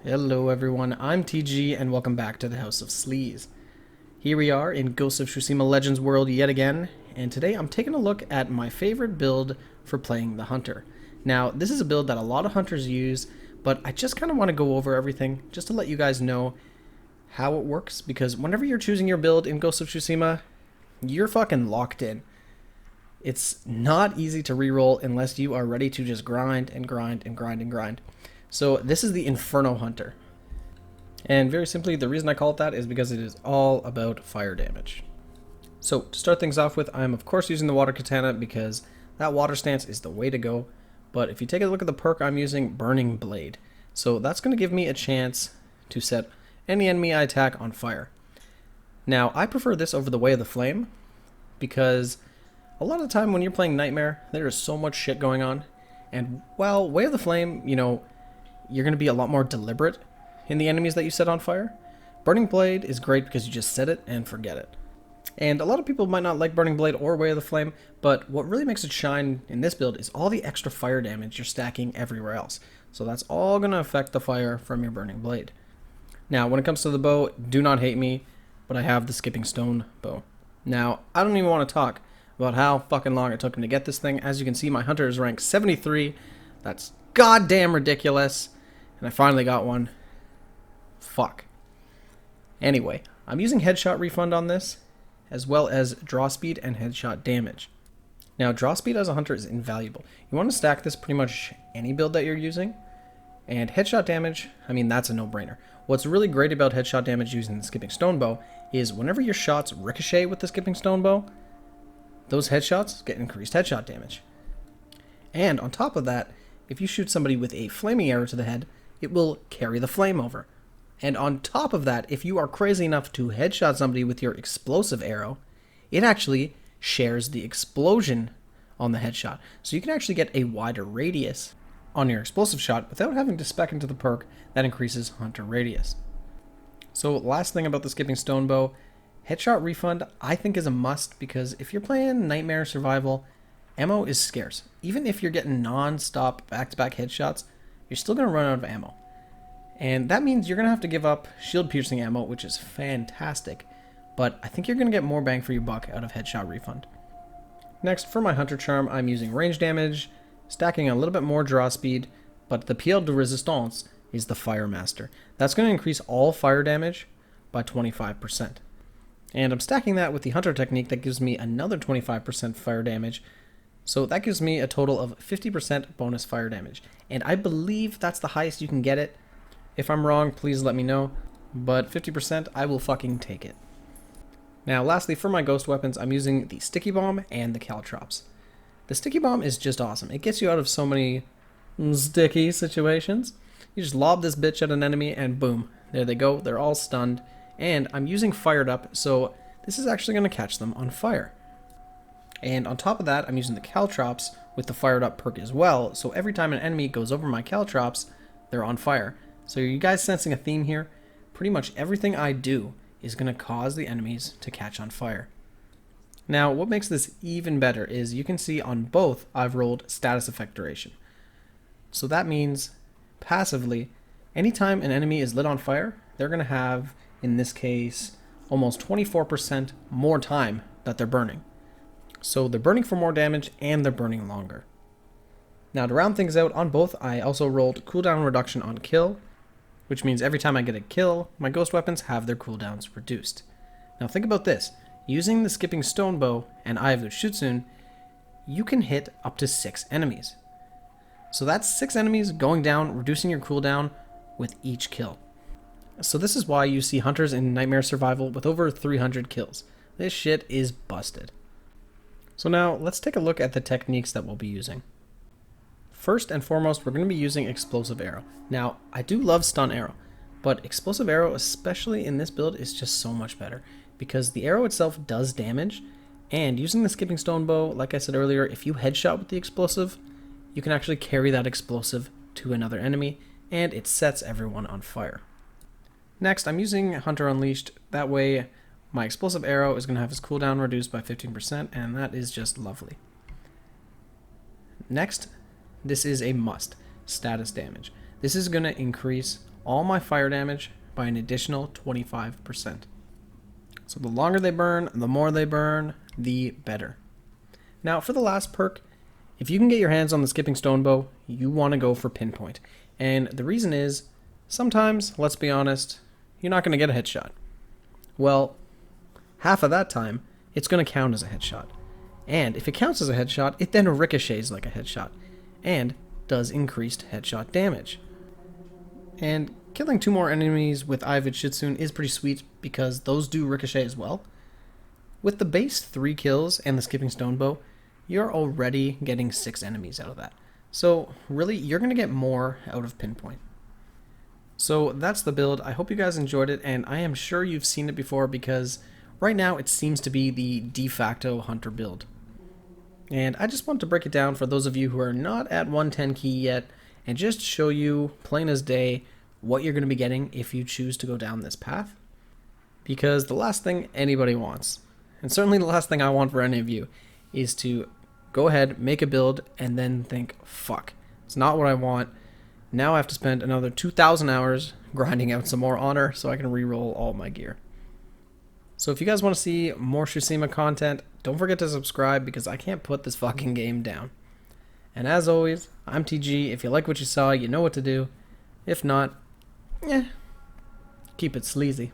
Hello everyone, I'm TG and welcome back to the House of Sleaze. Here we are in Ghost of Tsushima Legends world yet again, and today I'm taking a look at my favorite build for playing the Hunter. Now, this is a build that a lot of Hunters use, but I just kind of want to go over everything just to let you guys know how it works, because whenever you're choosing your build in Ghost of Tsushima, you're fucking locked in. It's not easy to reroll unless you are ready to just grind and grind and grind and grind. So this is the Inferno Hunter. And very simply, the reason I call it that is because it is all about fire damage. So to start things off with, I'm of course using the water katana because that water stance is the way to go. But if you take a look at the perk, I'm using Burning Blade. So that's going to give me a chance to set any enemy I attack on fire. Now, I prefer this over the Way of the Flame because a lot of the time when you're playing Nightmare, there is so much shit going on. And while Way of the Flame, you're going to be a lot more deliberate in the enemies that you set on fire, Burning Blade is great because you just set it and forget it. And a lot of people might not like Burning Blade or Way of the Flame, but what really makes it shine in this build is all the extra fire damage you're stacking everywhere else. So that's all going to affect the fire from your Burning Blade. Now, when it comes to the bow, do not hate me, but I have the Skipping Stone bow. Now, I don't even want to talk about how fucking long it took me to get this thing. As you can see, my Hunter is rank 73. That's goddamn ridiculous. And I finally got one. Fuck. Anyway, I'm using headshot refund on this, as well as draw speed and headshot damage. Now, draw speed as a Hunter is invaluable. You want to stack this pretty much any build that you're using. And headshot damage, that's a no-brainer. What's really great about headshot damage using the Skipping Stone bow is whenever your shots ricochet with the Skipping Stone bow, those headshots get increased headshot damage. And on top of that, if you shoot somebody with a flaming arrow to the head, it will carry the flame over. And on top of that, if you are crazy enough to headshot somebody with your explosive arrow, it actually shares the explosion on the headshot. So you can actually get a wider radius on your explosive shot without having to spec into the perk that increases Hunter radius. So last thing about the Skipping Stone bow, headshot refund I think is a must because if you're playing Nightmare Survival, ammo is scarce. Even if you're getting non-stop back-to-back headshots, you're still going to run out of ammo. And that means you're going to have to give up shield piercing ammo, which is fantastic. But I think you're going to get more bang for your buck out of headshot refund. Next, for my Hunter Charm, I'm using range damage, stacking a little bit more draw speed, but the Pierre de Resistance is the Fire Master. That's going to increase all fire damage by 25%. And I'm stacking that with the Hunter technique that gives me another 25% fire damage. So that gives me a total of 50% bonus fire damage. And I believe that's the highest you can get it. If I'm wrong, please let me know. But 50%, I will fucking take it. Now, lastly, for my ghost weapons, I'm using the Sticky Bomb and the Caltrops. The Sticky Bomb is just awesome. It gets you out of so many sticky situations. You just lob this bitch at an enemy and boom, there they go. They're all stunned. And I'm using Fired Up, so this is actually going to catch them on fire. And on top of that, I'm using the Caltrops with the Fired Up perk as well, so every time an enemy goes over my Caltrops, they're on fire. So are you guys sensing a theme here? Pretty much everything I do is going to cause the enemies to catch on fire. Now, what makes this even better is you can see on both I've rolled status effect duration. So that means passively, anytime an enemy is lit on fire, they're going to have, in this case, almost 24% more time that they're burning. So they're burning for more damage and they're burning longer. Now to round things out on both, I also rolled cooldown reduction on kill, which means every time I get a kill, my ghost weapons have their cooldowns reduced. Now think about this, using the Skipping Stone bow and Eye of Ushutsun, you can hit up to 6 enemies. So that's 6 enemies going down, reducing your cooldown with each kill. So this is why you see Hunters in Nightmare Survival with over 300 kills. This shit is busted. So now, let's take a look at the techniques that we'll be using. First and foremost, we're going to be using Explosive Arrow. Now, I do love Stun Arrow, but Explosive Arrow, especially in this build, is just so much better, because the arrow itself does damage, and using the Skipping Stone bow, like I said earlier, if you headshot with the explosive, you can actually carry that explosive to another enemy, and it sets everyone on fire. Next, I'm using Hunter Unleashed. That way, my explosive arrow is going to have its cooldown reduced by 15%, and that is just lovely. Next, this is a must, status damage. This is going to increase all my fire damage by an additional 25%. So the longer they burn, the more they burn, the better. Now for the last perk, if you can get your hands on the skipping stone bow, you want to go for pinpoint. And the reason is, sometimes, let's be honest, you're not going to get a headshot. Well, half of that time, it's going to count as a headshot. And if it counts as a headshot, it then ricochets like a headshot, and does increased headshot damage. And killing 2 more enemies with Avid Shitsune is pretty sweet, because those do ricochet as well. With the base 3 kills and the skipping stone bow, you're already getting 6 enemies out of that. So really, you're going to get more out of pinpoint. So that's the build. I hope you guys enjoyed it, and I am sure you've seen it before, because right now it seems to be the de facto hunter build. And I just want to break it down for those of you who are not at 110 key yet, and just show you, plain as day, what you're going to be getting if you choose to go down this path. Because the last thing anybody wants, and certainly the last thing I want for any of you, is to go ahead, make a build, and then think, fuck, it's not what I want. Now I have to spend another 2,000 hours grinding out some more honor so I can reroll all my gear. So if you guys want to see more Tsushima content, don't forget to subscribe, because I can't put this fucking game down. And as always, I'm TG. If you like what you saw, you know what to do. If not, keep it sleazy.